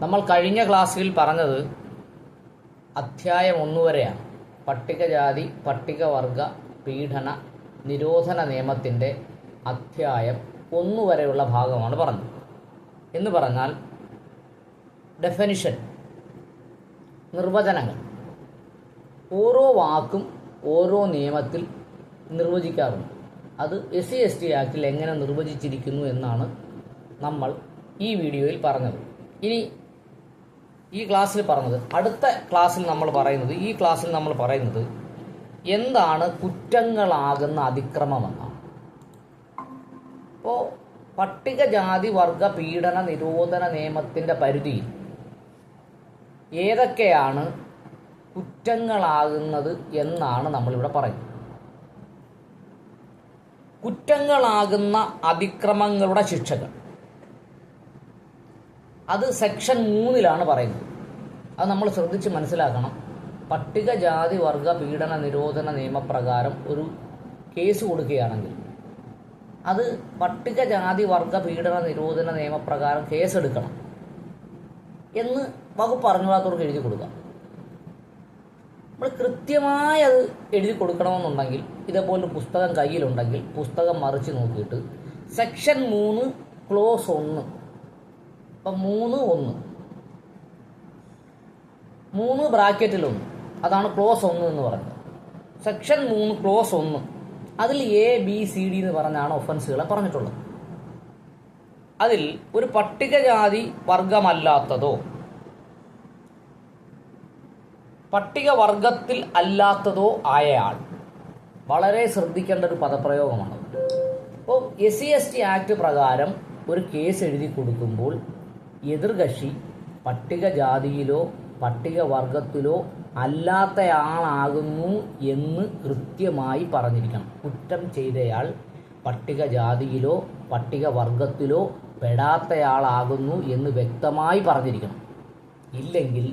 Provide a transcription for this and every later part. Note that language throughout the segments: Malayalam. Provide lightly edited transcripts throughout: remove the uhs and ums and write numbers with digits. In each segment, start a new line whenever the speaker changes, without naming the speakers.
നമ്മൾ കഴിഞ്ഞ ക്ലാസ്സിൽ പറഞ്ഞത് അധ്യായം 1 വരെയാണ്. പട്ടികജാതി പട്ടികവർഗ പീഡന നിരോധന നിയമത്തിൻ്റെ അധ്യായം 1 വരെയുള്ള ഭാഗമാണ് പറഞ്ഞത്. എന്ന് പറഞ്ഞാൽ ഡെഫിനിഷൻ, നിർവചനങ്ങൾ, ഓരോ വാക്കും ഓരോ നിയമത്തിൽ നിർവചിക്കാറുണ്ട്. അത് SC/ST ആക്ടിൽ എങ്ങനെ നിർവചിച്ചിരിക്കുന്നു എന്നാണ് നമ്മൾ ഈ വീഡിയോയിൽ പറഞ്ഞത്. ഇനി ഈ ക്ലാസ്സിൽ പറഞ്ഞത്, അടുത്ത ക്ലാസ്സിൽ നമ്മൾ പറയുന്നത് എന്താണ് കുറ്റങ്ങളാകുന്ന അതിക്രമമെന്നാണ്. അപ്പോൾ പട്ടികജാതി വർഗ പീഡന നിരോധന നിയമത്തിൻ്റെ പരിധിയിൽ ഏതൊക്കെയാണ് കുറ്റങ്ങളാകുന്നത് എന്നാണ് നമ്മളിവിടെ പറയുന്നത്. കുറ്റങ്ങളാകുന്ന അതിക്രമങ്ങളുടെ ശിക്ഷകൾ അത് സെക്ഷൻ 3 പറയുന്നത്. അത് നമ്മൾ ശ്രദ്ധിച്ച് മനസ്സിലാക്കണം. പട്ടികജാതി വർഗ പീഡന നിരോധന നിയമപ്രകാരം ഒരു കേസ് കൊടുക്കുകയാണെങ്കിൽ അത് പട്ടികജാതി വർഗ പീഡന നിരോധന നിയമപ്രകാരം കേസെടുക്കണം എന്ന് വകുപ്പ് അറിഞ്ഞുകൂടാത്തവർക്ക് എഴുതി കൊടുക്കാം. നമ്മൾ കൃത്യമായി അത് എഴുതി കൊടുക്കണമെന്നുണ്ടെങ്കിൽ ഇതേപോലെ പുസ്തകം കയ്യിലുണ്ടെങ്കിൽ പുസ്തകം മറിച്ച് നോക്കിയിട്ട് സെക്ഷൻ 3 ക്ലോസ് 1, അപ്പം 3 ബ്രാക്കറ്റിൽ 1, അതാണ് ക്ലോസ് 1 എന്ന് പറയുന്നത്. സെക്ഷൻ 3 ക്ലോസ് 1 അതിൽ ABCD എന്ന് പറഞ്ഞാണ് ഒഫൻസുകളെ പറഞ്ഞിട്ടുള്ളത്. അതിൽ ഒരു പട്ടികജാതി വർഗമല്ലാത്തതോ പട്ടികവർഗത്തിൽ അല്ലാത്തതോ ആയയാൾ, വളരെ ശ്രദ്ധിക്കേണ്ട ഒരു പദപ്രയോഗമാണ്. അപ്പോൾ SC/ST ആക്ട് പ്രകാരം ഒരു കേസ് എഴുതി കൊടുക്കുമ്പോൾ എതിർകക്ഷി പട്ടികജാതിയിലോ പട്ടികവർഗത്തിലോ അല്ലാത്തയാളാകുന്നു എന്ന് കൃത്യമായി പറഞ്ഞിരിക്കണം. കുറ്റം ചെയ്തയാൾ പട്ടികജാതിയിലോ പട്ടികവർഗത്തിലോ പെടാത്തയാളാകുന്നു എന്ന് വ്യക്തമായി പറഞ്ഞിരിക്കണം. ഇല്ലെങ്കിൽ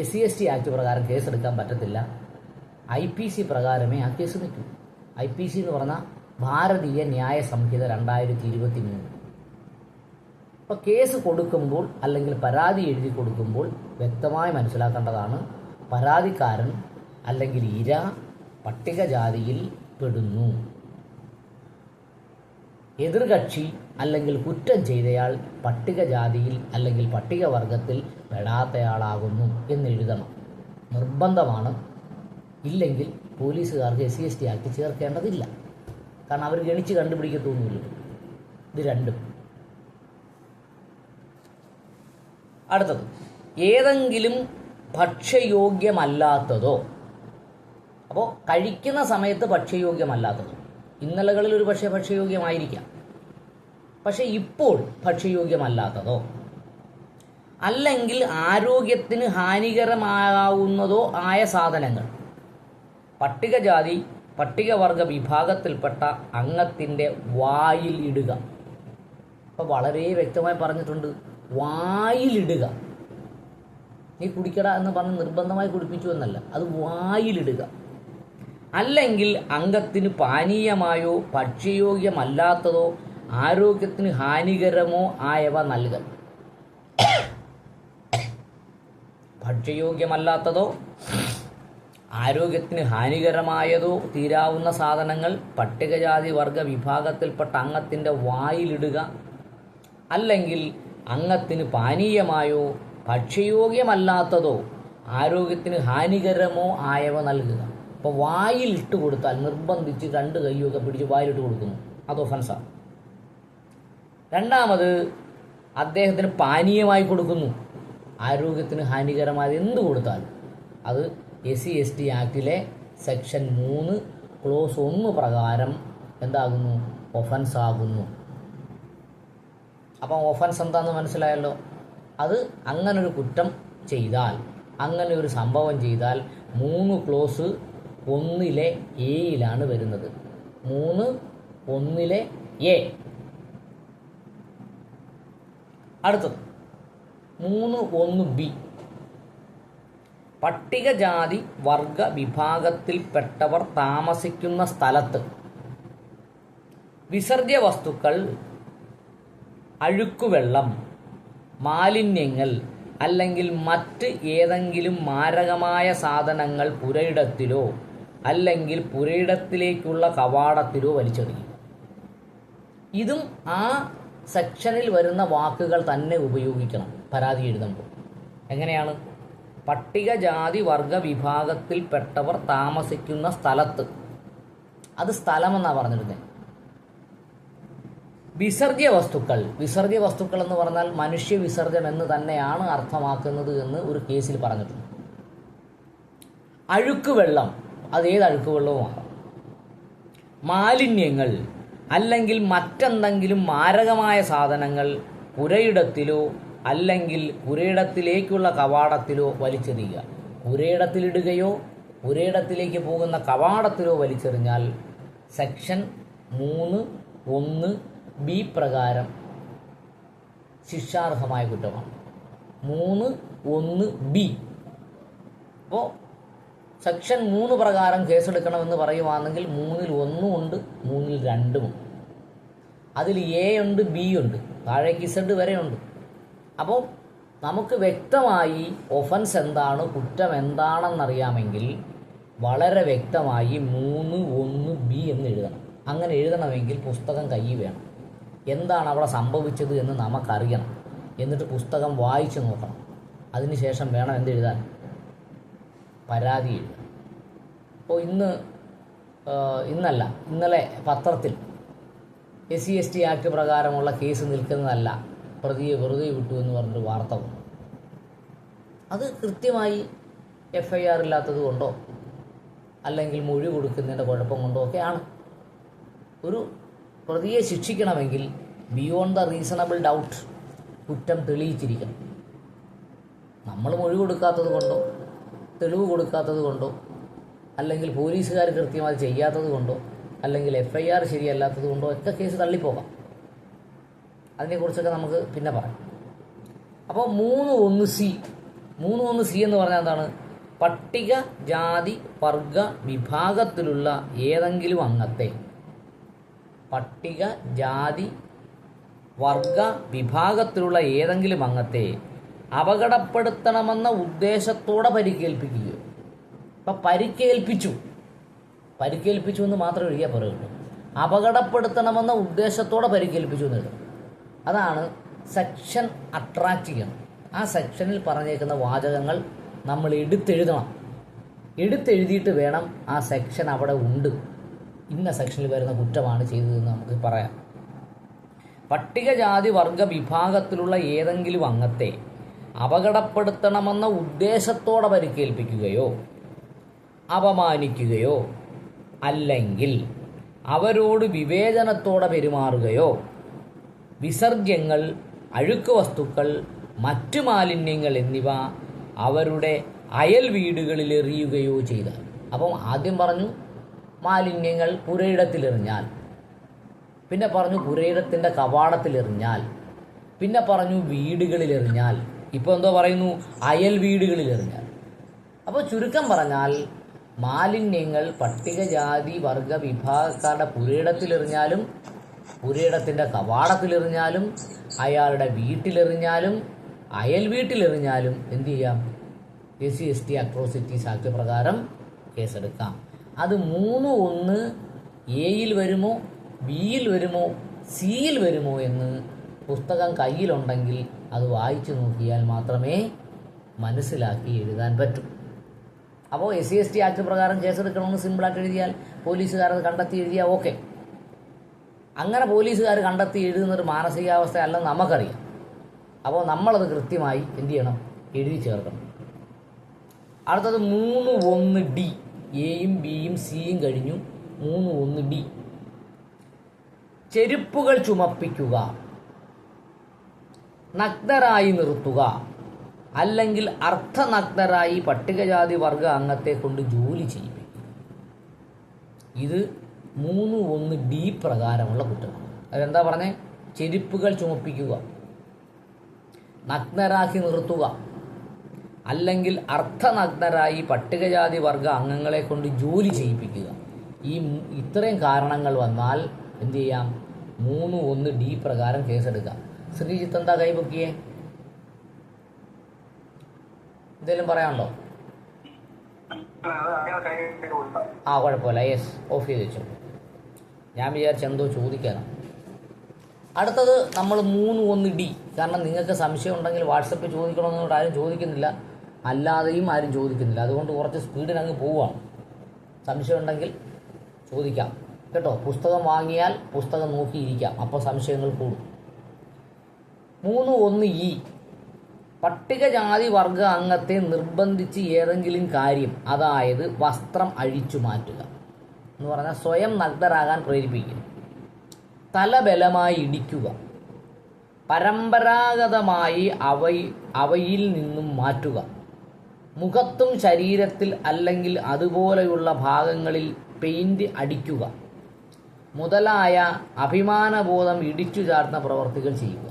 SC/ST ആക്ട് പ്രകാരം കേസെടുക്കാൻ പറ്റത്തില്ല. IPC പ്രകാരമേ ആ കേസ് നിൽക്കൂ. IPC എന്ന് പറഞ്ഞാൽ ഭാരതീയ ന്യായ സംഹിത 2023. അപ്പോൾ കേസ് കൊടുക്കുമ്പോൾ അല്ലെങ്കിൽ പരാതി എഴുതി കൊടുക്കുമ്പോൾ വ്യക്തമായി മനസ്സിലാക്കേണ്ടതാണ്, പരാതിക്കാരൻ അല്ലെങ്കിൽ ഇര പട്ടികജാതിയിൽ പെടുന്നു, എതിർകക്ഷി അല്ലെങ്കിൽ കുറ്റം ചെയ്തയാൾ പട്ടികജാതിയിൽ അല്ലെങ്കിൽ പട്ടികവർഗത്തിൽ പെടാത്തയാളാകുന്നു എന്നെഴുതണം. നിർബന്ധമാണ്. ഇല്ലെങ്കിൽ പോലീസുകാർക്ക് SC/ST ആക്ട് ചേർക്കേണ്ടതില്ല. കാരണം അവർ ഗണിച്ച് കണ്ടുപിടിക്കത്തൊന്നുമില്ല. ഇത് രണ്ടും. അടുത്തത്, ഏതെങ്കിലും ഭക്ഷ്യയോഗ്യമല്ലാത്തതോ. അപ്പോൾ കഴിക്കുന്ന സമയത്ത് ഭക്ഷ്യയോഗ്യമല്ലാത്തതോ. ഇന്നലകളിൽ ഒരു പക്ഷേ ഭക്ഷ്യയോഗ്യമായിരിക്കാം, പക്ഷെ ഇപ്പോൾ ഭക്ഷ്യയോഗ്യമല്ലാത്തതോ അല്ലെങ്കിൽ ആരോഗ്യത്തിന് ഹാനികരമാവുന്നതോ ആയ സാധനങ്ങൾ പട്ടികജാതി പട്ടികവർഗ വിഭാഗത്തിൽപ്പെട്ട അംഗത്തിൻ്റെ വായിൽ ഇടുക. അപ്പോൾ വളരെ വ്യക്തമായി പറഞ്ഞിട്ടുണ്ട്, വായിലിടുക. നീ കുടിക്കട എന്ന് പറഞ്ഞ് നിർബന്ധമായി കുടിപ്പിച്ചു എന്നല്ല, അത് വായിലിടുക. അല്ലെങ്കിൽ അംഗത്തിന് പാനീയമായോ ഭക്ഷ്യയോഗ്യമല്ലാത്തതോ ആരോഗ്യത്തിന് ഹാനികരമോ ആയവ നൽകൽ. ഭക്ഷ്യയോഗ്യമല്ലാത്തതോ ആരോഗ്യത്തിന് ഹാനികരമായതോ തീരാവുന്ന സാധനങ്ങൾ പട്ടികജാതി വർഗ വിഭാഗത്തിൽപ്പെട്ട അംഗത്തിൻ്റെ വായിലിടുക. അല്ലെങ്കിൽ അംഗത്തിന് പാനീയമായോ ഭക്ഷ്യയോഗ്യമല്ലാത്തതോ ആരോഗ്യത്തിന് ഹാനികരമോ ആയവ നൽകുക. അപ്പോൾ വായിൽ ഇട്ട് കൊടുത്താൽ നിർബന്ധിച്ച് 2 കൈയൊക്കെ പിടിച്ച് വായിലിട്ട് കൊടുക്കുന്നു, അത് ഒഫൻസാണ്. രണ്ടാമത്, അദ്ദേഹത്തിന് പാനീയമായി കൊടുക്കുന്നു. ആരോഗ്യത്തിന് ഹാനികരമായത് എന്ത് കൊടുത്താൽ അത് SC/ST ആക്ടിലെ സെക്ഷൻ 3 ക്ലോസ് 1 പ്രകാരം എന്താകുന്നു? ഒഫൻസ് ആകുന്നു. അപ്പം ഒഫൻസ് എന്താണെന്ന് മനസ്സിലായല്ലോ. അത് അങ്ങനൊരു കുറ്റം ചെയ്താൽ, അങ്ങനെ ഒരു സംഭവം ചെയ്താൽ 3 ക്ലോസ് 1 A വരുന്നത്. 3 A. അടുത്തത് 3(1)B. പട്ടികജാതി വർഗ വിഭാഗത്തിൽപ്പെട്ടവർ താമസിക്കുന്ന സ്ഥലത്ത് വിസർജ്യ വസ്തുക്കൾ, അഴുക്കുവെള്ളം, മാലിന്യങ്ങൾ അല്ലെങ്കിൽ മറ്റ് ഏതെങ്കിലും മാരകമായ സാധനങ്ങൾ പുരയിടത്തിലോ അല്ലെങ്കിൽ പുരയിടത്തിലേക്കുള്ള കവാടത്തിലോ വലിച്ചെറിയും. ഇതും ആ സെക്ഷനിൽ വരുന്ന വാക്കുകൾ തന്നെ ഉപയോഗിക്കണം പരാതി എഴുതുമ്പോൾ. എങ്ങനെയാണ്? പട്ടികജാതി വർഗ വിഭാഗത്തിൽപ്പെട്ടവർ താമസിക്കുന്ന സ്ഥലത്ത്, അത് സ്ഥലമെന്നാണ് പറഞ്ഞിരുന്നത്. വിസർജ്യ വസ്തുക്കൾ എന്ന് പറഞ്ഞാൽ മനുഷ്യ വിസർജ്യം എന്ന് തന്നെയാണ് അർത്ഥമാക്കുന്നത് എന്ന് ഒരു കേസിൽ പറഞ്ഞിട്ടുണ്ട്. അഴുക്ക് വെള്ളം, അതേത് അഴുക്ക് വെള്ളവുമാണ്. മാലിന്യങ്ങൾ അല്ലെങ്കിൽ മറ്റെന്തെങ്കിലും മാരകമായ സാധനങ്ങൾ പുരയിടത്തിലോ അല്ലെങ്കിൽ പുരയിടത്തിലേക്കുള്ള കവാടത്തിലോ വലിച്ചെറിയുക. പുരയിടത്തിലിടുകയോ പുരയിടത്തിലേക്ക് പോകുന്ന കവാടത്തിലോ വലിച്ചെറിഞ്ഞാൽ സെക്ഷൻ 3(1)(b) പ്രകാരം ശിക്ഷാർഹമായ കുറ്റമാണ്. 3(1)(b). അപ്പോൾ സെക്ഷൻ 3 പ്രകാരം കേസെടുക്കണമെന്ന് പറയുവാണെങ്കിൽ 3-ൽ 1 ഉണ്ട്, 3-ൽ 2 ഉണ്ട്. അതിൽ എ ഉണ്ട്, ബി ഉണ്ട്, താഴേക്ക് ഇസഡ് വരെ ഉണ്ട്. അപ്പോൾ നമുക്ക് വ്യക്തമായി ഒഫൻസ് എന്താണ്, കുറ്റം എന്താണെന്നറിയാമെങ്കിൽ വളരെ വ്യക്തമായി 3(1)(b) എന്ന് എഴുതണം. അങ്ങനെ എഴുതണമെങ്കിൽ പുസ്തകം കയ്യിൽ വേണം. എന്താണ് അവിടെ സംഭവിച്ചത് എന്ന് നമുക്കറിയണം. എന്നിട്ട് പുസ്തകം വായിച്ചു നോക്കണം. അതിനുശേഷം വേണം എന്തെഴുതാൻ? പരാതി എഴുതാൻ. അപ്പോൾ ഇന്നലെ പത്രത്തിൽ SC/ST ആക്ട് പ്രകാരമുള്ള കേസ് നിൽക്കുന്നതല്ല, പ്രതിയെ വെറുതെ വിട്ടു എന്ന് പറഞ്ഞൊരു വാർത്ത വന്നു. അത് കൃത്യമായി FIR ഇല്ലാത്തത് കൊണ്ടോ അല്ലെങ്കിൽ മൊഴി കൊടുക്കുന്നതിൻ്റെ കുഴപ്പം കൊണ്ടോ ഒക്കെയാണ്. ഒരു പ്രതിയെ ശിക്ഷിക്കണമെങ്കിൽ ബിയോണ്ട് ദ റീസണബിൾ ഡൗട്ട് കുറ്റം തെളിയിച്ചിരിക്കണം. നമ്മൾ മൊഴി കൊടുക്കാത്തത് കൊണ്ടോ തെളിവ് കൊടുക്കാത്തത് കൊണ്ടോ അല്ലെങ്കിൽ പോലീസുകാർ കൃത്യമായി ചെയ്യാത്തത് കൊണ്ടോ അല്ലെങ്കിൽ FIR ശരിയല്ലാത്തത് കൊണ്ടോ ഒക്കെ കേസ് തള്ളിപ്പോകാം. അതിനെക്കുറിച്ചൊക്കെ നമുക്ക് പിന്നെ പറയാം. അപ്പോൾ 3(1)(c) എന്ന് പറഞ്ഞാൽ എന്താണ്? പട്ടിക ജാതി വർഗ വിഭാഗത്തിലുള്ള ഏതെങ്കിലും അംഗത്തെ, പട്ടിക ജാതി വർഗ വിഭാഗത്തിലുള്ള ഏതെങ്കിലും അംഗത്തെ അപകടപ്പെടുത്തണമെന്ന ഉദ്ദേശത്തോടെ പരിക്കേൽപ്പിക്കുകയോ. അപ്പം പരിക്കേൽപ്പിച്ചു എന്ന് മാത്രം എഴുതിയാൽ പറയുള്ളൂ. അപകടപ്പെടുത്തണമെന്ന ഉദ്ദേശത്തോടെ പരിക്കേൽപ്പിച്ചു എന്ന് എഴുതണം. അതാണ് സെക്ഷൻ അട്രാക്റ്റ് ചെയ്യണം. ആ സെക്ഷനിൽ പറഞ്ഞേക്കുന്ന വാചകങ്ങൾ നമ്മൾ എടുത്തെഴുതിയിട്ട് വേണം ആ സെക്ഷൻ അവിടെ ഉണ്ട്, ഇന്ന സെക്ഷനിൽ വരുന്ന കുറ്റമാണ് ചെയ്തതെന്ന് നമുക്ക് പറയാം. പട്ടികജാതി വർഗ വിഭാഗത്തിലുള്ള ഏതെങ്കിലും അംഗത്തെ അപകടപ്പെടുത്തണമെന്ന ഉദ്ദേശത്തോടെ പരിക്കേൽപ്പിക്കുകയോ അപമാനിക്കുകയോ അല്ലെങ്കിൽ അവരോട് വിവേചനത്തോടെ പെരുമാറുകയോ വിസർജ്യങ്ങൾ, അഴുക്ക് വസ്തുക്കൾ, മറ്റു മാലിന്യങ്ങൾ എന്നിവ അവരുടെ അയൽ വീടുകളിൽ എറിയുകയോ ചെയ്താൽ. അപ്പം ആദ്യം പറഞ്ഞു മാലിന്യങ്ങൾ പുരയിടത്തിലെറിഞ്ഞാൽ, പിന്നെ പറഞ്ഞു പുരയിടത്തിൻ്റെ കവാടത്തിലെറിഞ്ഞാൽ, പിന്നെ പറഞ്ഞു വീടുകളിലെറിഞ്ഞാൽ, ഇപ്പോൾ എന്തോ പറയുന്നു അയൽ വീടുകളിലെറിഞ്ഞാൽ. അപ്പോൾ ചുരുക്കം പറഞ്ഞാൽ മാലിന്യങ്ങൾ പട്ടികജാതി വർഗ വിഭാഗക്കാരുടെ പുരയിടത്തിലെറിഞ്ഞാലും പുരയിടത്തിൻ്റെ കവാടത്തിലെറിഞ്ഞാലും അയാളുടെ വീട്ടിലെറിഞ്ഞാലും അയൽ വീട്ടിലെറിഞ്ഞാലും എന്തു ചെയ്യാം? SC/ST അട്രോസിറ്റീസ് ആക്ട് പ്രകാരം കേസെടുക്കാം. അത് 3(1)(a)യിൽ വരുമോ, ബിയിൽ വരുമോ, സിയിൽ വരുമോ എന്ന് പുസ്തകം കയ്യിലുണ്ടെങ്കിൽ അത് വായിച്ചു നോക്കിയാൽ മാത്രമേ മനസ്സിലാക്കി എഴുതാൻ പറ്റൂ. അപ്പോൾ SC/ST ആക്ട് പ്രകാരം കേസെടുക്കണമെന്ന് സിമ്പിളായിട്ട് എഴുതിയാൽ പോലീസുകാരത് കണ്ടെത്തി എഴുതിയാൽ ഓക്കെ. അങ്ങനെ പോലീസുകാർ കണ്ടെത്തി എഴുതുന്നൊരു മാനസികാവസ്ഥ അല്ലെന്ന് നമുക്കറിയാം. അപ്പോൾ നമ്മളത് കൃത്യമായി എന്ത് ചെയ്യണം? എഴുതി ചേർക്കണം. അടുത്തത് 3(1)(d). എയും ബിയും സിയും കഴിഞ്ഞു. 3(1)(d). ചെരുപ്പുകൾ ചുമപ്പിക്കുക, നഗ്നരായി നിർത്തുക, അല്ലെങ്കിൽ അർത്ഥനഗ്നരായി പട്ടികജാതി വർഗ അംഗത്തെ കൊണ്ട് ജോലി ചെയ്യിപ്പിക്കുക. ഇത് 3(1)(d) പ്രകാരമുള്ള കുറ്റമാണ്. അതെന്താ പറഞ്ഞേ? ചെരുപ്പുകൾ ചുമപ്പിക്കുക, നഗ്നരാക്കി നിർത്തുക, അല്ലെങ്കിൽ അർത്ഥനഗ്നരായി പട്ടികജാതി വർഗ അംഗങ്ങളെ കൊണ്ട് ജോലി ചെയ്യിപ്പിക്കുക. ഇത്രയും കാരണങ്ങൾ വന്നാൽ എന്തു ചെയ്യാം? 3(1)(d) പ്രകാരം കേസെടുക്കാം. ശ്രീജിത്ത് എന്താ കൈപൊക്കിയേ? എന്തെങ്കിലും പറയാനുണ്ടോ? കുഴപ്പമില്ല. യെസ്, ഓഫ് ചെയ്ത് വെച്ചു. ഞാൻ വിചാരിച്ച എന്തോ ചോദിക്കാനാണ്. അടുത്തത് നമ്മൾ 3.1D. കാരണം നിങ്ങൾക്ക് സംശയം ഉണ്ടെങ്കിൽ വാട്സപ്പിൽ ചോദിക്കണമെന്നോട് ആരും ചോദിക്കുന്നില്ല, അല്ലാതെയും ആരും ചോദിക്കുന്നില്ല. അതുകൊണ്ട് കുറച്ച് സ്പീഡിനങ്ങ് പോവുകയാണ്. സംശയം ഉണ്ടെങ്കിൽ ചോദിക്കാം കേട്ടോ. പുസ്തകം വാങ്ങിയാൽ പുസ്തകം നോക്കിയിരിക്കാം, അപ്പോൾ സംശയങ്ങൾ കൂടും. 3.1E. പട്ടികജാതി വർഗ അംഗത്തെ നിർബന്ധിച്ച് ഏതെങ്കിലും കാര്യം, അതായത് വസ്ത്രം അഴിച്ചു മാറ്റുക എന്ന് പറഞ്ഞാൽ സ്വയം നഗ്നരാകാൻ പ്രേരിപ്പിക്കുക. തല ബലമായി ഇടിക്കുക. പരമ്പരാഗതമായി അവയിൽ നിന്നും മാറ്റുക. മുഖത്തും ശരീരത്തിൽ അല്ലെങ്കിൽ അതുപോലെയുള്ള ഭാഗങ്ങളിൽ പെയിന്റ് അടിക്കുക മുതലായ അഭിമാനബോധം ഇടിച്ചു ചാർത്തുന്ന പ്രവർത്തികൾ ചെയ്യുക.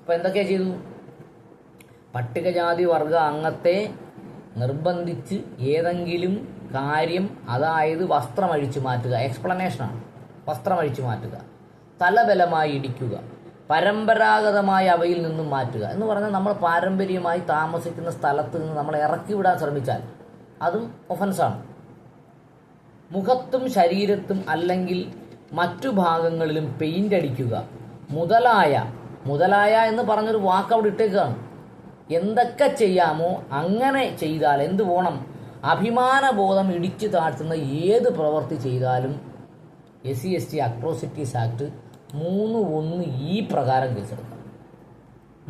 അപ്പോൾ എന്തൊക്കെയാ ചെയ്തു? പട്ടികജാതി വർഗ അംഗത്തെ നിർബന്ധിച്ച് ഏതെങ്കിലും കാര്യം, അതായത് വസ്ത്രം അഴിച്ചു മാറ്റുക. എക്സ്പ്ലനേഷനാണ്. വസ്ത്രം അഴിച്ചു മാറ്റുക. തലബലമായി ഇടിക്കുക. പരമ്പരാഗതമായി അവയിൽ നിന്നും മാറ്റുക എന്ന് പറഞ്ഞാൽ നമ്മൾ പാരമ്പര്യമായി താമസിക്കുന്ന സ്ഥലത്ത് നിന്ന് നമ്മളെ ഇറക്കി വിടാൻ ശ്രമിച്ചാൽ അതും ഒഫൻസാണ്. മുഖത്തും ശരീരത്തും അല്ലെങ്കിൽ മറ്റു ഭാഗങ്ങളിലും പെയിന്റ് അടിക്കുക മുതലായ എന്ന് പറഞ്ഞൊരു വാക്ക് അവിടെ ഇട്ടേക്കാണ്. എന്തൊക്കെ ചെയ്യാമോ അങ്ങനെ ചെയ്താൽ എന്ത് പോണം? അഭിമാനബോധം ഇടിച്ചു താഴ്ത്തുന്ന ഏത് പ്രവൃത്തി ചെയ്താലും SC/ST അട്രോസിറ്റീസ് ആക്ട് 3.1E പ്രകാരം കേസെടുക്കാം.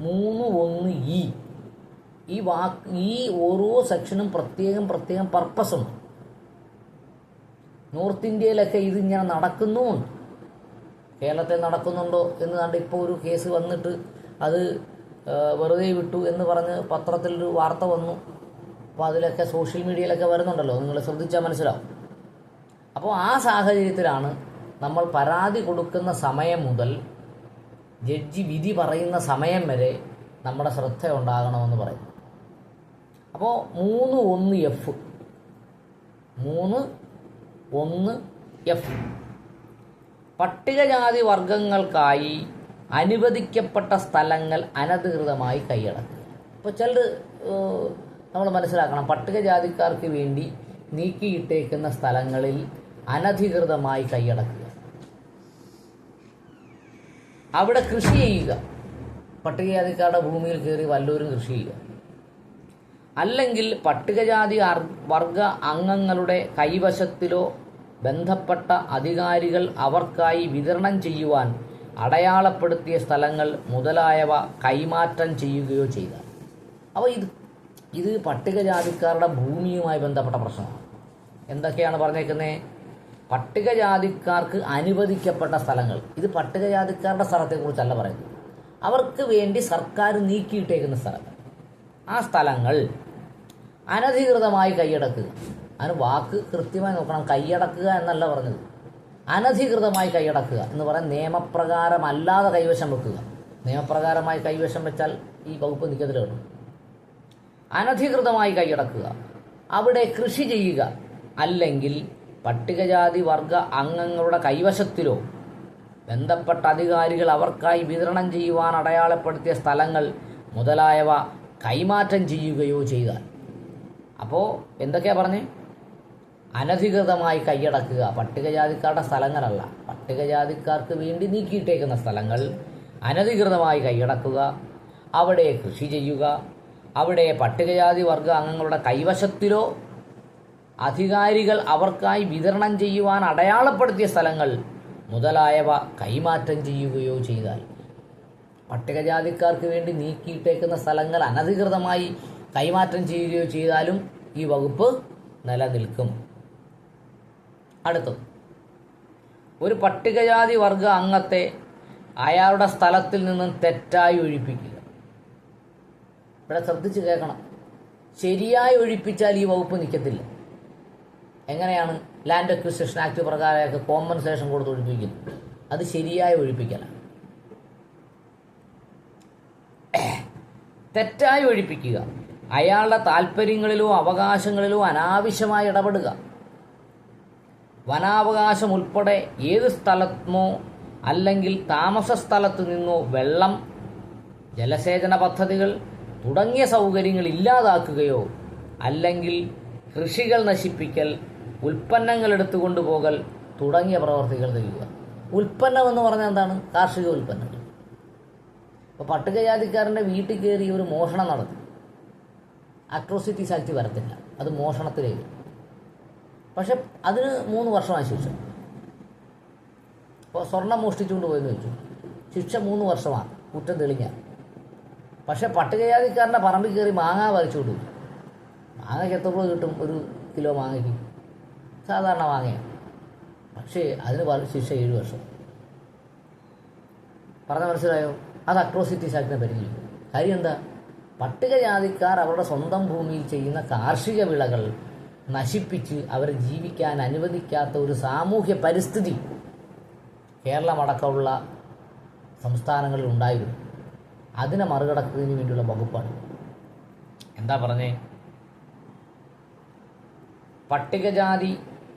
3.1E. ഈ ഓരോ സെക്ഷനും പ്രത്യേകം പർപ്പസ് ഉണ്ട്. നോർത്ത് ഇന്ത്യയിലൊക്കെ ഇതിങ്ങനെ നടക്കുന്നുമുണ്ട്. കേരളത്തിൽ നടക്കുന്നുണ്ടോ എന്ന് കണ്ട് ഇപ്പോൾ ഒരു കേസ് വന്നിട്ട് അത് വെറുതെ വിട്ടു എന്ന് പറഞ്ഞ് പത്രത്തിലൊരു വാർത്ത വന്നു. അപ്പോൾ അതിലൊക്കെ സോഷ്യൽ മീഡിയയിലൊക്കെ വരുന്നുണ്ടല്ലോ, നിങ്ങൾ ശ്രദ്ധിച്ചാൽ മനസ്സിലാവും. അപ്പോൾ ആ സാഹചര്യത്തിലാണ് നമ്മൾ പരാതി കൊടുക്കുന്ന സമയം മുതൽ ജഡ്ജി വിധി പറയുന്ന സമയം വരെ നമ്മുടെ ശ്രദ്ധ ഉണ്ടാകണമെന്ന് പറയും. അപ്പോൾ 3.1F 3.1F പട്ടികജാതി വർഗങ്ങൾക്കായി അനുവദിക്കപ്പെട്ട സ്ഥലങ്ങൾ അനധികൃതമായി കൈയടക്കുക. ഇപ്പോൾ ചിലർ നമ്മൾ മനസ്സിലാക്കണം, പട്ടികജാതിക്കാർക്ക് വേണ്ടി നീക്കിയിട്ടേക്കുന്ന സ്ഥലങ്ങളിൽ അനധികൃതമായി കൈയടക്കുക. അവിടെ കൃഷി ചെയ്യുക. പട്ടികജാതിക്കാരുടെ ഭൂമിയിൽ കയറി വല്ലവരും കൃഷി ചെയ്യുക. അല്ലെങ്കിൽ പട്ടികജാതി വർഗ അംഗങ്ങളുടെ കൈവശത്തിലോ ബന്ധപ്പെട്ട അധികാരികൾ അവർക്കായി വിതരണം ചെയ്യുവാൻ അടയാളപ്പെടുത്തിയ സ്ഥലങ്ങൾ മുതലായവ കൈമാറ്റം ചെയ്യുകയോ ചെയ്താൽ. അപ്പോൾ ഇത് പട്ടികജാതിക്കാരുടെ ഭൂമിയുമായി ബന്ധപ്പെട്ട പ്രശ്നമാണ്. എന്തൊക്കെയാണ് പറഞ്ഞേക്കുന്നത്? പട്ടികജാതിക്കാർക്ക് അനുവദിക്കപ്പെട്ട സ്ഥലങ്ങൾ. ഇത് പട്ടികജാതിക്കാരുടെ സ്ഥലത്തെക്കുറിച്ചല്ല പറയുന്നത്. അവർക്ക് വേണ്ടി സർക്കാർ നീക്കിയിട്ടേക്കുന്ന സ്ഥലങ്ങൾ. ആ സ്ഥലങ്ങൾ അനധികൃതമായി കൈയടക്കുക. അതിന് വാക്ക് കൃത്യമായി നോക്കണം. കൈയടക്കുക എന്നല്ല പറഞ്ഞത്. അനധികൃതമായി കൈയടക്കുക എന്ന് പറയാൻ നിയമപ്രകാരമല്ലാതെ കൈവശം വെക്കുക. നിയമപ്രകാരമായി കൈവശം വെച്ചാൽ ഈ വകുപ്പ് നിൽക്കത്തിലാണ്. അനധികൃതമായി കൈയടക്കുക, അവിടെ കൃഷി ചെയ്യുക, അല്ലെങ്കിൽ പട്ടികജാതി വർഗ അംഗങ്ങളുടെ കൈവശത്തിലോ ബന്ധപ്പെട്ട അധികാരികൾ അവർക്കായി വിതരണം ചെയ്യുവാൻ അടയാളപ്പെടുത്തിയ സ്ഥലങ്ങൾ മുതലായവ കൈമാറ്റം ചെയ്യുകയോ ചെയ്താൽ. അപ്പോൾ എന്തൊക്കെയാ പറഞ്ഞേ? അനധികൃതമായി കൈയടക്കുക. പട്ടികജാതിക്കാരുടെ സ്ഥലങ്ങളല്ല, പട്ടികജാതിക്കാർക്ക് വേണ്ടി നീക്കിയിട്ടേക്കുന്ന സ്ഥലങ്ങൾ അനധികൃതമായി കൈയടക്കുക, അവിടെ കൃഷി ചെയ്യുക, അവിടെ പട്ടികജാതി വർഗ അംഗങ്ങളുടെ കൈവശത്തിലോ അധികാരികൾ അവർക്കായി വിതരണം ചെയ്യുവാൻ അടയാളപ്പെടുത്തിയ സ്ഥലങ്ങൾ മുതലായവ കൈമാറ്റം ചെയ്യുകയോ ചെയ്താൽ. പട്ടികജാതിക്കാർക്ക് വേണ്ടി നീക്കിയിട്ടേക്കുന്ന സ്ഥലങ്ങൾ അനധികൃതമായി കൈമാറ്റം ചെയ്യുകയോ ചെയ്താലും ഈ വകുപ്പ് നിലനിൽക്കും. അടുത്തത്, ഒരു പട്ടികജാതി വർഗ അംഗത്തെ അയാളുടെ സ്ഥലത്തിൽ നിന്നും തെറ്റായി ഒഴിപ്പിക്കുക. ഇവിടെ ശ്രദ്ധിച്ച് കേൾക്കണം. ശരിയായി ഒഴിപ്പിച്ചാൽ ഈ വകുപ്പ് നിൽക്കത്തില്ല. എങ്ങനെയാണ്? ലാൻഡ് അക്വിസിഷൻ ആക്ട് പ്രകാരമൊക്കെ കോമ്പൻസേഷൻ കൊടുത്ത് ഒഴിപ്പിക്കുന്നു. അത് ശരിയായി ഒഴിപ്പിക്കലാണ്. തെറ്റായി ഒഴിപ്പിക്കുക, അയാളുടെ താല്പര്യങ്ങളിലോ അവകാശങ്ങളിലോ അനാവശ്യമായി ഇടപെടുക. വനാവകാശം ഉൾപ്പെടെ ഏത് സ്ഥലമോ അല്ലെങ്കിൽ താമസ സ്ഥലത്തു നിന്നോ വെള്ളം, ജലസേചന പദ്ധതികൾ, തുടങ്ങിയ സൗകര്യങ്ങൾ ഇല്ലാതാക്കുകയോ അല്ലെങ്കിൽ കൃഷികൾ നശിപ്പിക്കൽ, ഉൽപ്പന്നങ്ങൾ എടുത്തുകൊണ്ടുപോകൽ തുടങ്ങിയ പ്രവർത്തികൾ ചെയ്യുക. ഉൽപ്പന്നം എന്ന് പറഞ്ഞാൽ എന്താണ്? കാർഷിക ഉൽപ്പന്നങ്ങൾ. ഇപ്പോൾ പട്ടികജാതിക്കാരൻ്റെ വീട്ടിൽ കയറി ഒരു മോഷണം നടത്തി, അട്രോസിറ്റീസ് ആക്ട് വരത്തില്ല, അത് മോഷണത്തിലേക്ക്. പക്ഷെ അതിന് 3 വർഷമാണ് ശിക്ഷ. ഇപ്പോൾ സ്വർണം മോഷ്ടിച്ചുകൊണ്ട് പോയെന്ന് വെച്ചു, ശിക്ഷ 3 വർഷമാണ്, കുറ്റം തെളിഞ്ഞാൽ. പക്ഷെ പട്ടികജാതിക്കാരൻ്റെ പറമ്പിൽ കയറി മാങ്ങ പറിച്ചുകൊണ്ട് പോയി. മാങ്ങയ്ക്ക് എത്ര രൂപ കിട്ടും? 1 കിലോ മാങ്ങയ്ക്ക് സാധാരണ മാങ്ങയാണ്. പക്ഷേ അതിന് ശിക്ഷ 7 വർഷം. പറഞ്ഞ മനസ്സിലായോ? അത് അട്രോസിറ്റീസ് ആക്ടിനെ പരിധിയില്ല. കാര്യം എന്താ? പട്ടികജാതിക്കാർ അവരുടെ സ്വന്തം ഭൂമിയിൽ ചെയ്യുന്ന കാർഷിക വിളകൾ നശിപ്പിച്ച് അവരെ ജീവിക്കാൻ അനുവദിക്കാത്ത ഒരു സാമൂഹ്യ പരിസ്ഥിതി കേരളമടക്കമുള്ള സംസ്ഥാനങ്ങളിൽ ഉണ്ടായിരുന്നു. അതിനെ മറികടക്കുന്നതിന് വേണ്ടിയുള്ള വകുപ്പാണ്. എന്താ പറഞ്ഞേ? പട്ടികജാതി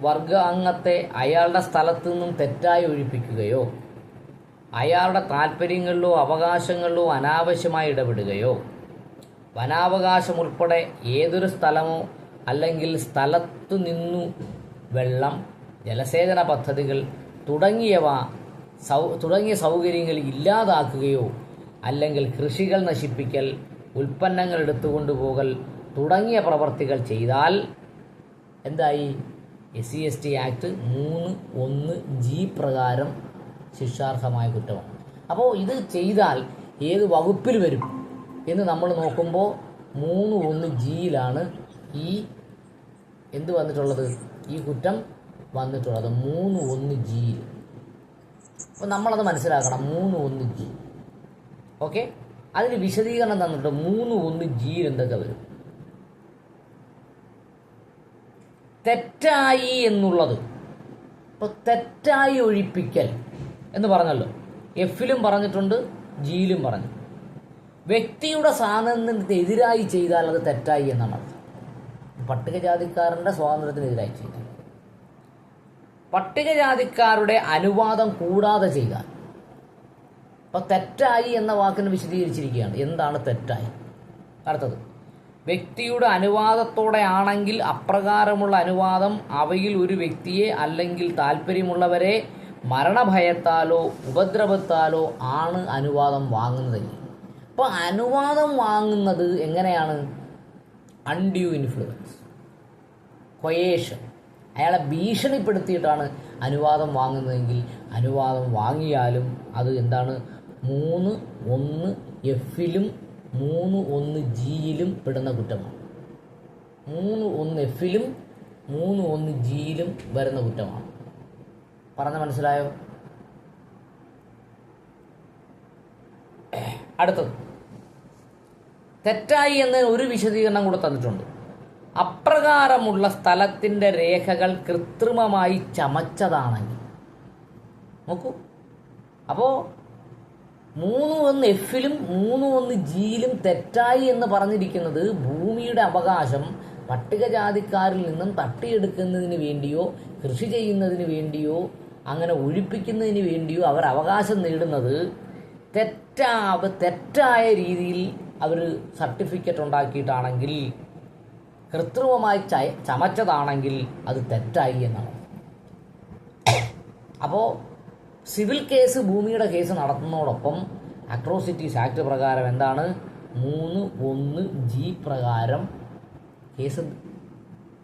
വർഗ അംഗത്തെ അയാളുടെ സ്ഥലത്തു നിന്നും തെറ്റായി ഒഴിപ്പിക്കുകയോ അയാളുടെ താൽപ്പര്യങ്ങളിലോ അവകാശങ്ങളിലോ അനാവശ്യമായി ഇടപെടുകയോ വനാവകാശം ഉൾപ്പെടെ ഏതൊരു സ്ഥലമോ അല്ലെങ്കിൽ സ്ഥലത്തു നിന്നു വെള്ളം, ജലസേചന പദ്ധതികൾ തുടങ്ങിയ സൗകര്യങ്ങൾ ഇല്ലാതാക്കുകയോ അല്ലെങ്കിൽ കൃഷികൾ നശിപ്പിക്കൽ, ഉൽപ്പന്നങ്ങൾ എടുത്തുകൊണ്ടുപോകൽ തുടങ്ങിയ പ്രവർത്തികൾ ചെയ്താൽ എന്തായി? SC/ST ആക്ട് 3(1)G പ്രകാരം ശിക്ഷാർഹമായ കുറ്റമാണ്. അപ്പോൾ ഇത് ചെയ്താൽ ഏത് വകുപ്പിൽ വരും എന്ന് നമ്മൾ നോക്കുമ്പോൾ 3(1)Gയിലാണ് ഈ എന്ത് വന്നിട്ടുള്ളത്? ഈ കുറ്റം വന്നിട്ടുള്ളത് 3(1)Gയിൽ. അപ്പോൾ നമ്മളത് മനസ്സിലാക്കണം. 3(1)G. ഓക്കെ, അതിന് വിശദീകരണം തന്നിട്ട് 3(1)Gയിൽ എന്തൊക്കെ വരും? തെറ്റായി എന്നുള്ളത്. ഇപ്പോൾ തെറ്റായി ഒഴിപ്പിക്കൽ എന്ന് പറഞ്ഞല്ലോ, Fലും പറഞ്ഞിട്ടുണ്ട്, Gയിലും പറഞ്ഞു. വ്യക്തിയുടെ സ്വാതന്ത്ര്യത്തിനെതിരായി ചെയ്താൽ അത് തെറ്റായി എന്നാണ് അർത്ഥം. പട്ടികജാതിക്കാരൻ്റെ സ്വാതന്ത്ര്യത്തിനെതിരായി ചെയ്താൽ, പട്ടികജാതിക്കാരുടെ അനുവാദം കൂടാതെ ചെയ്താൽ. അപ്പോൾ തെറ്റായി എന്ന വാക്കിന് വിശദീകരിച്ചിരിക്കുകയാണ്. എന്താണ് തെറ്റായി? അടുത്തത്, വ്യക്തിയുടെ അനുവാദത്തോടെ ആണെങ്കിൽ അപ്രകാരമുള്ള അനുവാദം അവയിൽ ഒരു വ്യക്തിയെ അല്ലെങ്കിൽ താല്പര്യമുള്ളവരെ മരണഭയത്താലോ ഉപദ്രവത്താലോ ആണ് അനുവാദം വാങ്ങുന്നതെങ്കിൽ. അപ്പോൾ അനുവാദം വാങ്ങുന്നത് എങ്ങനെയാണ്? അൺഡ്യൂ ഇൻഫ്ലുവൻസ്, കൊയേഷൻ, അയാളെ ഭീഷണിപ്പെടുത്തിയിട്ടാണ് അനുവാദം വാങ്ങുന്നതെങ്കിൽ അനുവാദം വാങ്ങിയാലും അത് എന്താണ്? 3(1)Fലും 3(1)Gയിലും പെടുന്ന കുറ്റമാണ്. 3(1)Fലും 3(1)Gയിലും വരുന്ന കുറ്റമാണ്. പറഞ്ഞ മനസ്സിലായോ? അടുത്തത്, തെറ്റായി എന്ന് ഒരു വിശദീകരണം കൂടെ തന്നിട്ടുണ്ട്. അപ്രകാരമുള്ള സ്ഥലത്തിൻ്റെ രേഖകൾ കൃത്രിമമായി ചമച്ചതാണെങ്കിൽ. നോക്കൂ, അപ്പോൾ 3(1)Fലും 3(1)Gയിലും തെറ്റായി എന്ന് പറഞ്ഞിരിക്കുന്നത് ഭൂമിയുടെ അവകാശം പട്ടികജാതിക്കാരിൽ നിന്നും തട്ടിയെടുക്കുന്നതിന് വേണ്ടിയോ കൃഷി ചെയ്യുന്നതിന് വേണ്ടിയോ അങ്ങനെ ഒഴിപ്പിക്കുന്നതിന് വേണ്ടിയോ അവർ അവകാശം നേടുന്നത് തെറ്റായ രീതിയിൽ അവർ സർട്ടിഫിക്കറ്റ് ഉണ്ടാക്കിയിട്ടാണെങ്കിൽ, കൃത്രിമമായി ചമച്ചതാണെങ്കിൽ അത് തെറ്റായി എന്നാണ്. അപ്പോൾ സിവിൽ കേസ്, ഭൂമിയുടെ കേസ് നടത്തുന്നതോടൊപ്പം അട്രോസിറ്റീസ് ആക്ട് പ്രകാരം എന്താണ്? 3(1)G പ്രകാരം കേസ്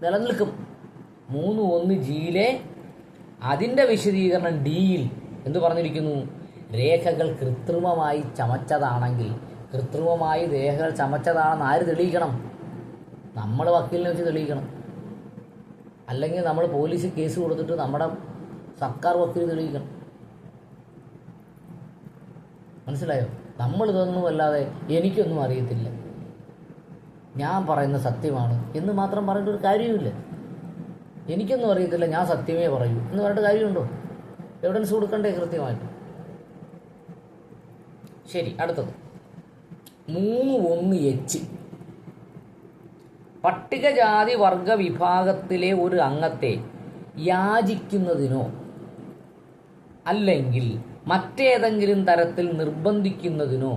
നിലനിൽക്കും. 3(1)Gയിലെ അതിൻ്റെ വിശദീകരണം Dയിൽ എന്തു പറഞ്ഞിരിക്കുന്നു? രേഖകൾ കൃത്രിമമായി ചമച്ചതാണെങ്കിൽ. കൃത്രിമമായി രേഖകൾ ചമച്ചതാണെന്ന് ആര് തെളിയിക്കണം? നമ്മൾ വക്കീലിനെ വെച്ച് തെളിയിക്കണം. അല്ലെങ്കിൽ നമ്മൾ പോലീസ് കേസ് കൊടുത്തിട്ട് നമ്മുടെ സർക്കാർ വക്കീൽ തെളിയിക്കണം. മനസ്സിലായോ? നമ്മളിതൊന്നും അല്ലാതെ എനിക്കൊന്നും അറിയത്തില്ല, ഞാൻ പറയുന്ന സത്യമാണ് എന്ന് മാത്രം പറഞ്ഞിട്ട് ഒരു കാര്യവുമില്ല. എനിക്കൊന്നും അറിയത്തില്ല, ഞാൻ സത്യമേ പറയൂ എന്ന് പറഞ്ഞിട്ട് കാര്യമുണ്ടോ? എവിഡൻസ് കൊടുക്കണ്ടേ കൃത്യമായിട്ട്? ശരി, അടുത്തത് 3(1)H. പട്ടികജാതി വർഗ വിഭാഗത്തിലെ ഒരു അംഗത്തെ യാചിക്കുന്നതിനോ അല്ലെങ്കിൽ മറ്റേതെങ്കിലും തരത്തിൽ നിർബന്ധിക്കുന്നതിനോ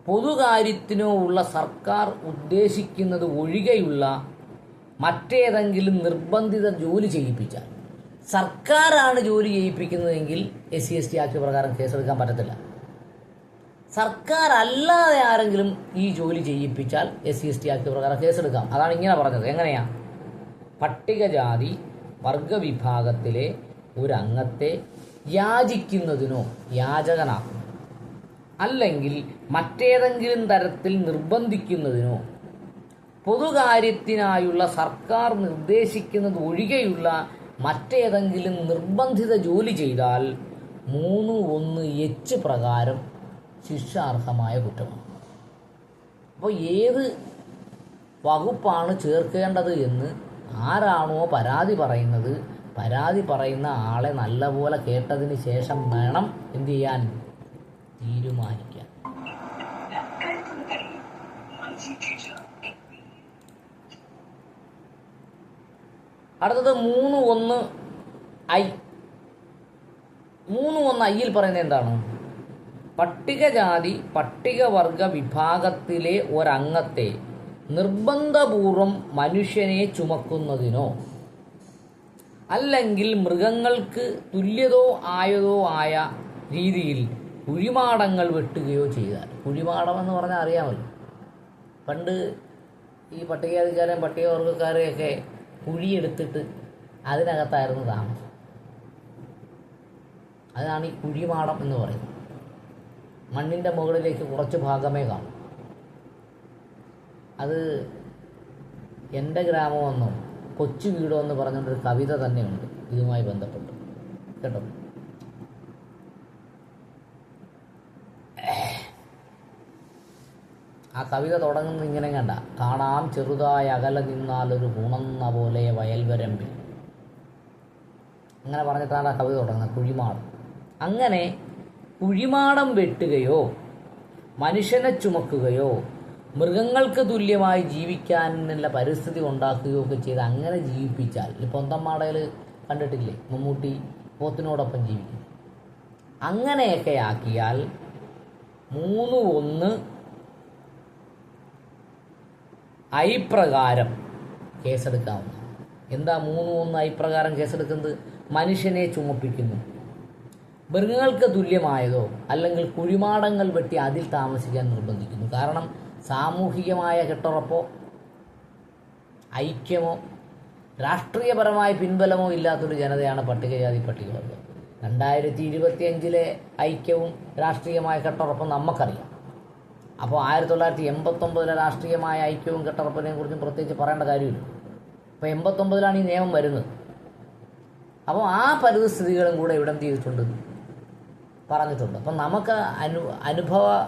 പൊതുകാര്യത്തിനോ ഉള്ള സർക്കാർ ഉദ്ദേശിക്കുന്നത് ഒഴികെയുള്ള മറ്റേതെങ്കിലും നിർബന്ധിത ജോലി ചെയ്യിപ്പിച്ചാൽ, സർക്കാരാണ് ജോലി ചെയ്യിപ്പിക്കുന്നതെങ്കിൽ SC/ST ആക്ട് പ്രകാരം കേസെടുക്കാൻ പറ്റത്തില്ല. സർക്കാർ അല്ലാതെ ആരെങ്കിലും ഈ ജോലി ചെയ്യിപ്പിച്ചാൽ SC/ST ആക്ട് പ്രകാരം കേസെടുക്കാം. അതാണ് ഇങ്ങനെ പറഞ്ഞത്. എങ്ങനെയാ? പട്ടികജാതി വർഗവിഭാഗത്തിലെ ഒരംഗത്തെ യാചിക്കുന്നതിനോ യാചകനാക്കും, അല്ലെങ്കിൽ മറ്റേതെങ്കിലും തരത്തിൽ നിർബന്ധിക്കുന്നതിനോ പൊതുകാര്യത്തിനായുള്ള സർക്കാർ നിർദ്ദേശിക്കുന്നത് ഒഴികെയുള്ള മറ്റേതെങ്കിലും നിർബന്ധിത ജോലി ചെയ്താൽ 3(1) പ്രകാരം ശിക്ഷാർഹമായ കുറ്റമാണ്. അപ്പോൾ ഏത് വകുപ്പാണ് ചേർക്കേണ്ടത് എന്ന് ആരാണോ പരാതി പറയുന്നത്, പരാതി പറയുന്ന ആളെ നല്ലപോലെ കേട്ടതിന് ശേഷം വേണം എന്ത് ചെയ്യാൻ, തീരുമാനിക്കാൻ. അടുത്തത് 3(1)(i). 3(1)(i)ൽ പറയുന്നത് എന്താണ്? പട്ടികജാതി പട്ടികവർഗ വിഭാഗത്തിലെ ഒരംഗത്തെ നിർബന്ധപൂർവം മനുഷ്യനെ ചുമക്കുന്നതിനോ അല്ലെങ്കിൽ മൃഗങ്ങൾക്ക് തുല്യതോ ആയ രീതിയിൽ കുഴിമാടങ്ങൾ വെട്ടുകയോ ചെയ്താൽ. കുഴിമാടം എന്ന് പറഞ്ഞാൽ അറിയാമല്ലോ, പണ്ട് ഈ പട്ടികജാതിക്കാരെയും പട്ടികവർഗക്കാരെയൊക്കെ കുഴിയെടുത്തിട്ട് അതിനകത്തായിരുന്നു താമസം. അതാണ് ഈ കുഴിമാടം എന്ന് പറയുന്നത്. മണ്ണിൻ്റെ മുകളിലേക്ക് കുറച്ച് ഭാഗമേ കാണും. അത് എൻ്റെ ഗ്രാമമെന്നോ കൊച്ചു വീടോ എന്ന് പറഞ്ഞുകൊണ്ടൊരു കവിത തന്നെയുണ്ട് ഇതുമായി ബന്ധപ്പെട്ട്, കേട്ടോ. ആ കവിത തുടങ്ങുന്നത് ഇങ്ങനെ കണ്ട: കാണാം ചെറുതായ അകലെ നിന്നാലൊരു ഗുണമെന്ന പോലെ വയൽവരമ്പിൽ. അങ്ങനെ പറഞ്ഞിട്ടാണ് ആ കവിത തുടങ്ങുന്നത്, കുഴിമാടം. അങ്ങനെ കുഴിമാടം വെട്ടുകയോ മനുഷ്യനെ ചുമക്കുകയോ മൃഗങ്ങൾക്ക് തുല്യമായി ജീവിക്കാനുള്ള പരിസ്ഥിതി ഉണ്ടാക്കുകയോ ഒക്കെ ചെയ്ത് അങ്ങനെ ജീവിപ്പിച്ചാൽ, പൊന്തന്മാടയിൽ കണ്ടിട്ടില്ലേ മമ്മൂട്ടി പോത്തിനോടൊപ്പം ജീവിക്കും, അങ്ങനെയൊക്കെ ആക്കിയാൽ 3(1)(i) പ്രകാരം കേസെടുക്കാവുന്ന. എന്താ 3(1)(i) പ്രകാരം കേസെടുക്കുന്നത്? മനുഷ്യനെ ചുമപ്പിക്കുന്നു, മൃഗങ്ങൾക്ക് തുല്യമായതോ അല്ലെങ്കിൽ കുഴിമാടങ്ങൾ വെട്ടി അതിൽ താമസിക്കാൻ നിർബന്ധിക്കുന്നു. കാരണം സാമൂഹികമായ കെട്ടുറപ്പോ ഐക്യമോ രാഷ്ട്രീയപരമായ പിൻബലമോ ഇല്ലാത്തൊരു ജനതയാണ് പട്ടികജാതി പട്ടികവർഗം. 2025 ഐക്യവും രാഷ്ട്രീയമായ കെട്ടുറപ്പും നമുക്കറിയാം. അപ്പോൾ 1989 രാഷ്ട്രീയമായ ഐക്യവും കെട്ടുറപ്പിനെയും കുറിച്ചും പ്രത്യേകിച്ച് പറയേണ്ട കാര്യമില്ല. ഇപ്പോൾ 89 ഈ നിയമം വരുന്നത്. അപ്പോൾ ആ പരിസ്ഥിതികളും കൂടെ ഇവിടെ എന്ത് ചെയ്തിട്ടുണ്ട്, പറഞ്ഞിട്ടുണ്ട്. അപ്പം നമുക്ക് അനുഭവം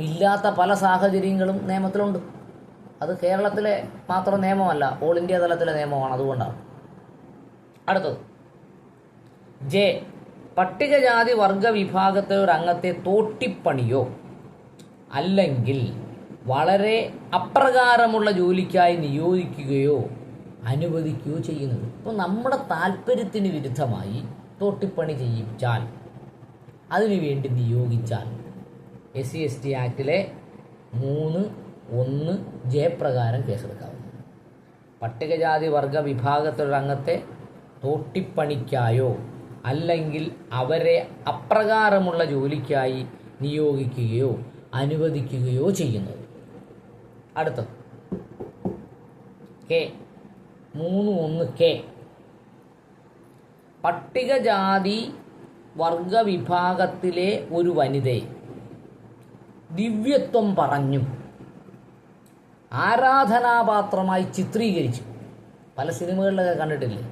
ഇല്ലാത്ത പല സാഹചര്യങ്ങളും നിയമത്തിലുണ്ട്. അത് കേരളത്തിലെ മാത്രം നിയമമല്ല, ഓൾ ഇന്ത്യ തലത്തിലെ നിയമമാണ്. അതുകൊണ്ടാണ്. അടുത്തത് ജെ. പട്ടികജാതി വർഗ വിഭാഗത്തിലെ ഒരു അംഗത്തെ തോട്ടിപ്പണിയോ അല്ലെങ്കിൽ വളരെ അപ്രകാരമുള്ള ജോലിക്കായി നിയോഗിക്കുകയോ അനുവദിക്കുകയോ ചെയ്യുന്നത്. ഇപ്പോൾ നമ്മുടെ താല്പര്യത്തിന് വിരുദ്ധമായി തോട്ടിപ്പണി ചെയ്യിച്ചാൽ, അതിനുവേണ്ടി നിയോഗിച്ചാൽ SC/ST ആക്ടിലെ 3(1)(j) പ്രകാരം കേസെടുക്കാവുന്നു. പട്ടികജാതി വർഗ വിഭാഗത്തിലൊരംഗത്തെ തോട്ടിപ്പണിക്കായോ അല്ലെങ്കിൽ അവരെ അപ്രകാരമുള്ള ജോലിക്കായി നിയോഗിക്കുകയോ അനുവദിക്കുകയോ ചെയ്യുന്നത്. അടുത്തത് കെ. 3(1)(k). പട്ടികജാതി വർഗവിഭാഗത്തിലെ ഒരു വനിതയെ ദിവ്യത്വം പറഞ്ഞും ആരാധനാപാത്രമായി ചിത്രീകരിച്ചു. പല സിനിമകളിലൊക്കെ കണ്ടിട്ടില്ലേ,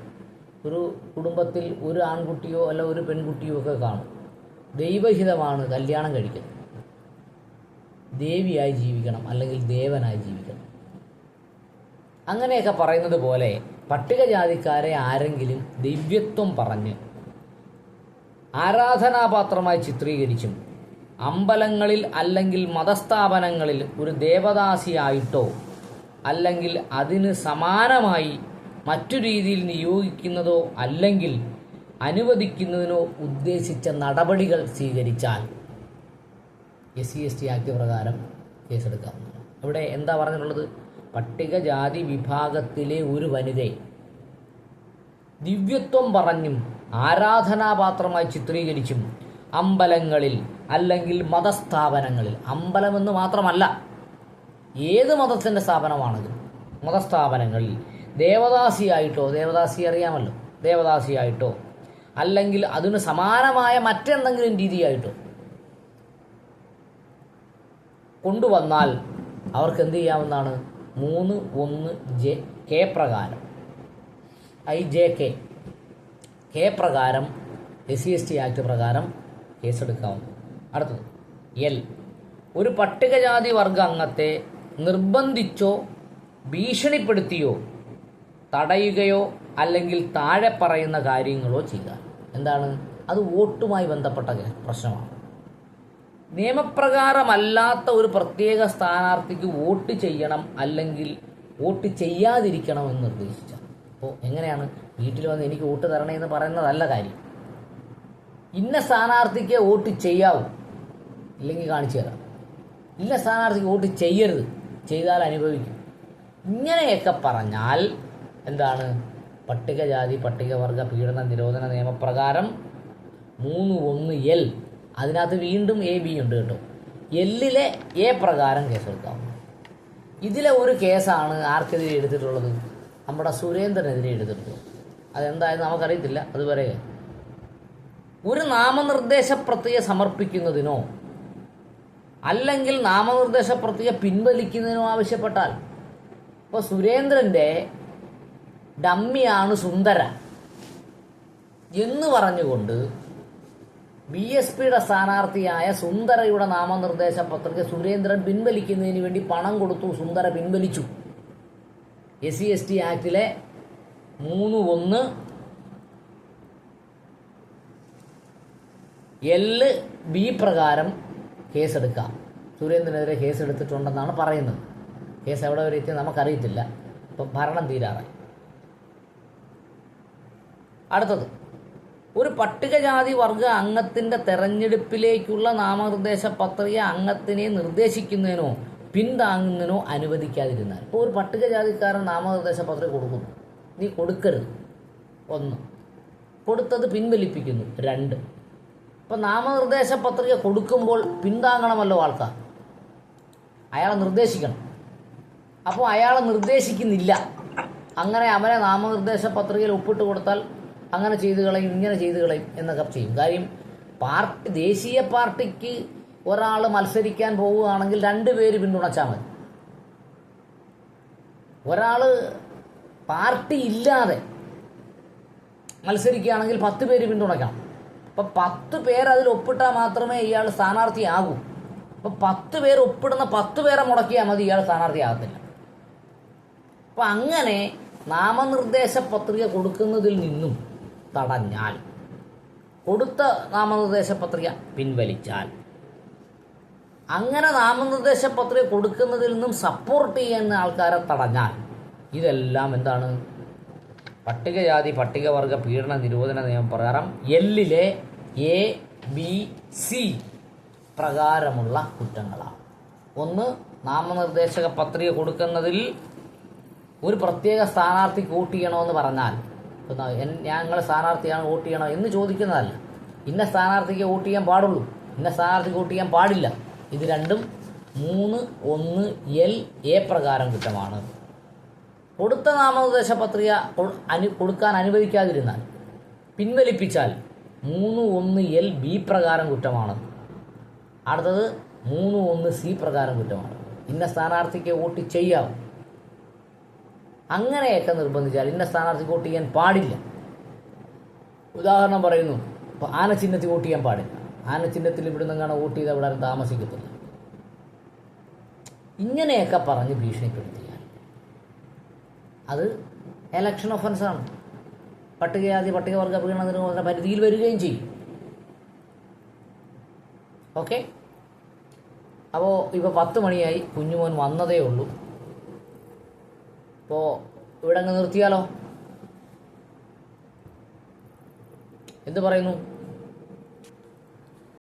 ഒരു കുടുംബത്തിൽ ഒരു ആൺകുട്ടിയോ അല്ല ഒരു പെൺകുട്ടിയോ ഒക്കെ കാണും. ദൈവഹിതമാണ് കല്യാണം കഴിക്കുന്നത്, ദേവിയായി ജീവിക്കണം അല്ലെങ്കിൽ ദേവനായി ജീവിക്കണം, അങ്ങനെയൊക്കെ പറയുന്നത് പോലെ പട്ടികജാതിക്കാരെ ആരെങ്കിലും ദിവ്യത്വം പറഞ്ഞ് ആരാധനാപാത്രമായി ചിത്രീകരിച്ചും അമ്പലങ്ങളിൽ അല്ലെങ്കിൽ മതസ്ഥാപനങ്ങളിൽ ഒരു ദേവദാസിയായിട്ടോ അല്ലെങ്കിൽ അതിന് സമാനമായി മറ്റു രീതിയിൽ നിയോഗിക്കുന്നതോ അല്ലെങ്കിൽ അനുവദിക്കുന്നതിനോ ഉദ്ദേശിച്ച നടപടികൾ സ്വീകരിച്ചാൽ SC/ST ആക്ട് പ്രകാരം കേസെടുക്കാവുന്നതാണ്. ഇവിടെ എന്താ പറഞ്ഞിട്ടുള്ളത്? പട്ടികജാതി വിഭാഗത്തിലെ ഒരു വനിതയെ ദിവ്യത്വം പറഞ്ഞും ആരാധനാപാത്രമായി ചിത്രീകരിച്ചും അമ്പലങ്ങളിൽ അല്ലെങ്കിൽ മതസ്ഥാപനങ്ങളിൽ, അമ്പലമെന്ന് മാത്രമല്ല ഏത് മതത്തിൻ്റെ സ്ഥാപനമാണെങ്കിലും മതസ്ഥാപനങ്ങളിൽ ദേവദാസിയായിട്ടോ, ദേവദാസി അറിയാമല്ലോ, ദേവദാസിയായിട്ടോ അല്ലെങ്കിൽ അതിന് സമാനമായ മറ്റെന്തെങ്കിലും രീതിയായിട്ടോ കൊണ്ടുവന്നാൽ അവർക്ക് എന്ത് ചെയ്യാവുന്നതാണ്? 3(1) പ്രകാരം IJK പ്രകാരം SC/ST ആക്ട് പ്രകാരം കേസെടുക്കാവുന്നു. അടുത്തത് L. ഒരു പട്ടികജാതി വർഗ അംഗത്തെ നിർബന്ധിച്ചോ ഭീഷണിപ്പെടുത്തിയോ തടയുകയോ അല്ലെങ്കിൽ താഴെ പറയുന്ന കാര്യങ്ങളോ ചെയ്യുക. എന്താണ് അത്? വോട്ടുമായി ബന്ധപ്പെട്ട പ്രശ്നമാണ്. നിയമപ്രകാരമല്ലാത്ത ഒരു പ്രത്യേക സ്ഥാനാർത്ഥിക്ക് വോട്ട് ചെയ്യണം അല്ലെങ്കിൽ വോട്ട് ചെയ്യാതിരിക്കണമെന്ന് നിർദ്ദേശിച്ച. അപ്പോൾ എങ്ങനെയാണ്? വീട്ടിൽ വന്ന് എനിക്ക് വോട്ട് തരണേ എന്ന് പറയുന്നതല്ല കാര്യം. ഇന്ന സ്ഥാനാർത്ഥിക്ക് വോട്ട് ചെയ്യാവൂ, ഇല്ലെങ്കിൽ കാണിച്ചു തരാം. ഇന്ന സ്ഥാനാർത്ഥിക്ക് വോട്ട് ചെയ്യരുത്, ചെയ്താൽ അനുഭവിക്കും. ഇങ്ങനെയൊക്കെ പറഞ്ഞാൽ എന്താണ്? പട്ടികജാതി പട്ടികവർഗ പീഡന നിരോധന നിയമപ്രകാരം 3(1) അതിനകത്ത് വീണ്ടും AB ഉണ്ട് കേട്ടോ. Lലെ A പ്രകാരം കേസെടുക്കാവുന്നു. ഇതിലെ ഒരു കേസാണ് ആർക്കെതിരെ എടുത്തിട്ടുള്ളത്? നമ്മുടെ സുരേന്ദ്രനെതിരെ എടുത്തിട്ടുള്ളത്. അതെന്തായാലും നമുക്കറിയത്തില്ല, അത് പറയുക. ഒരു നാമനിർദ്ദേശ പത്രിക സമർപ്പിക്കുന്നതിനോ അല്ലെങ്കിൽ നാമനിർദ്ദേശ പത്രിക പിൻവലിക്കുന്നതിനോ ആവശ്യപ്പെട്ടാൽ, ഇപ്പോൾ സുരേന്ദ്രൻ്റെ ഡമ്മിയാണ് സുന്ദര എന്ന് പറഞ്ഞുകൊണ്ട് BSPയുടെ സ്ഥാനാർത്ഥിയായ സുന്ദരയുടെ നാമനിർദ്ദേശ പത്രിക സുരേന്ദ്രൻ പിൻവലിക്കുന്നതിന് വേണ്ടി പണം കൊടുത്തു. സുന്ദര പിൻവലിച്ചു. SC/ST ആക്ടിലെ 3(1) LB പ്രകാരം കേസെടുക്കാം. സുരേന്ദ്രനെതിരെ കേസെടുത്തിട്ടുണ്ടെന്നാണ് പറയുന്നത്. കേസ് എവിടെ വരെ എത്തി നമുക്കറിയത്തില്ല. ഇപ്പം ഭരണം തീരാറായി. അടുത്തത്, ഒരു പട്ടികജാതി വർഗ അംഗത്തിൻ്റെ തെരഞ്ഞെടുപ്പിലേക്കുള്ള നാമനിർദ്ദേശ പത്രിക അംഗത്തിനെ നിർദ്ദേശിക്കുന്നതിനോ പിന്താങ്ങുന്നതിനോ അനുവദിക്കാതിരുന്നാൽ. ഇപ്പോൾ ഒരു പട്ടികജാതിക്കാരൻ നാമനിർദ്ദേശ പത്രിക കൊടുക്കുന്നു, നീ കൊടുക്കരുത്. 1. കൊടുത്തത് പിൻവലിപ്പിക്കുന്നു. 2. ഇപ്പം നാമനിർദ്ദേശ പത്രിക കൊടുക്കുമ്പോൾ പിന്താങ്ങണമല്ലോ ആൾക്കാർ, അയാളെ നിർദ്ദേശിക്കണം. അപ്പോൾ അയാളെ നിർദ്ദേശിക്കുന്നില്ല, അങ്ങനെ അവനെ നാമനിർദ്ദേശ പത്രികയിൽ ഒപ്പിട്ട് കൊടുത്താൽ അങ്ങനെ ചെയ്തു കളയും, ഇങ്ങനെ ചെയ്തു കളയും എന്നൊക്കെ ചെയ്യും. കാര്യം ദേശീയ പാർട്ടിക്ക് ഒരാൾ മത്സരിക്കാൻ പോവുകയാണെങ്കിൽ 2 പേര് പിന്തുണച്ചാൽ മതി. ഒരാൾ പാർട്ടി ഇല്ലാതെ മത്സരിക്കുകയാണെങ്കിൽ 10 പേര് പിന്തുണയ്ക്കണം. അപ്പം 10 പേര് അതിൽ ഒപ്പിട്ടാൽ മാത്രമേ ഇയാൾ സ്ഥാനാർത്ഥിയാകൂ. അപ്പം 10 പേര് ഒപ്പിടുന്ന 10 പേരെ മുടക്കിയാൽ മതി, ഇയാൾ സ്ഥാനാർത്ഥിയാകത്തില്ല. അപ്പം അങ്ങനെ നാമനിർദ്ദേശ പത്രിക കൊടുക്കുന്നതിൽ നിന്നും തടഞ്ഞാൽ, കൊടുത്ത നാമനിർദ്ദേശ പത്രിക പിൻവലിച്ചാൽ, അങ്ങനെ നാമനിർദ്ദേശ പത്രിക കൊടുക്കുന്നതിൽ നിന്നും സപ്പോർട്ട് ചെയ്യുന്ന ആൾക്കാരെ തടഞ്ഞാൽ, ഇതെല്ലാം എന്താണ്? പട്ടികജാതി പട്ടികവർഗ പീഡന നിരോധന നിയമപ്രകാരം Lലെ ABC പ്രകാരമുള്ള കുറ്റങ്ങളാണ്. 1. നാമനിർദ്ദേശക പത്രിക കൊടുക്കുന്നതിൽ ഒരു പ്രത്യേക സ്ഥാനാർത്ഥിക്ക് വോട്ട് ചെയ്യണമെന്ന് പറഞ്ഞാൽ, ഞങ്ങൾ സ്ഥാനാർത്ഥിയാണ് വോട്ട് ചെയ്യണം എന്ന് ചോദിക്കുന്നതല്ല. ഇന്ന സ്ഥാനാർത്ഥിക്ക് വോട്ട് ചെയ്യാൻ പാടുള്ളൂ, ഇന്ന സ്ഥാനാർത്ഥിക്ക് വോട്ട് ചെയ്യാൻ പാടില്ല. ഇത് രണ്ടും 3(1) LA പ്രകാരം കുറ്റമാണ്. കൊടുത്ത നാമനിർദ്ദേശ പത്രിക കൊടുക്കാൻ അനുവദിക്കാതിരുന്നാൽ, പിൻവലിപ്പിച്ചാൽ 3(1) LB പ്രകാരം കുറ്റമാണ്. അടുത്തത് 3(1) C പ്രകാരം കുറ്റമാണ്. ഇന്ന സ്ഥാനാർത്ഥിക്ക് വോട്ട് ചെയ്യാം, അങ്ങനെയൊക്കെ നിർബന്ധിച്ചാൽ ഇന്ന സ്ഥാനാർത്ഥിക്ക് വോട്ട് ചെയ്യാൻ പാടില്ല. ഉദാഹരണം പറയുന്നു, ഇപ്പോൾ ആനച്ചിഹ്നത്തിൽ വോട്ട് ചെയ്യാൻ പാടില്ല. ആനച്ചിഹ്നത്തിൽ ഇവിടെ നിന്നാണ് വോട്ട് ചെയ്ത് അവിടെ താമസിക്കത്തില്ല. ഇങ്ങനെയൊക്കെ പറഞ്ഞ് ഭീഷണിപ്പെടുത്തിയാൽ അത് എലക്ഷൻ ഒഫൻസാണ്. പട്ടികജാതി പട്ടികവർഗ പീഡന നിരോധന പരിധിയിൽ വരികയും ചെയ്യും. ഓക്കെ, അപ്പോൾ ഇപ്പോൾ 10 മണിയായി, കുഞ്ഞുമോൻ വന്നതേ ഉള്ളൂ. അപ്പോൾ ഇവിടെ അങ്ങ് നിർത്തിയാലോ? എന്ത് പറയുന്നു?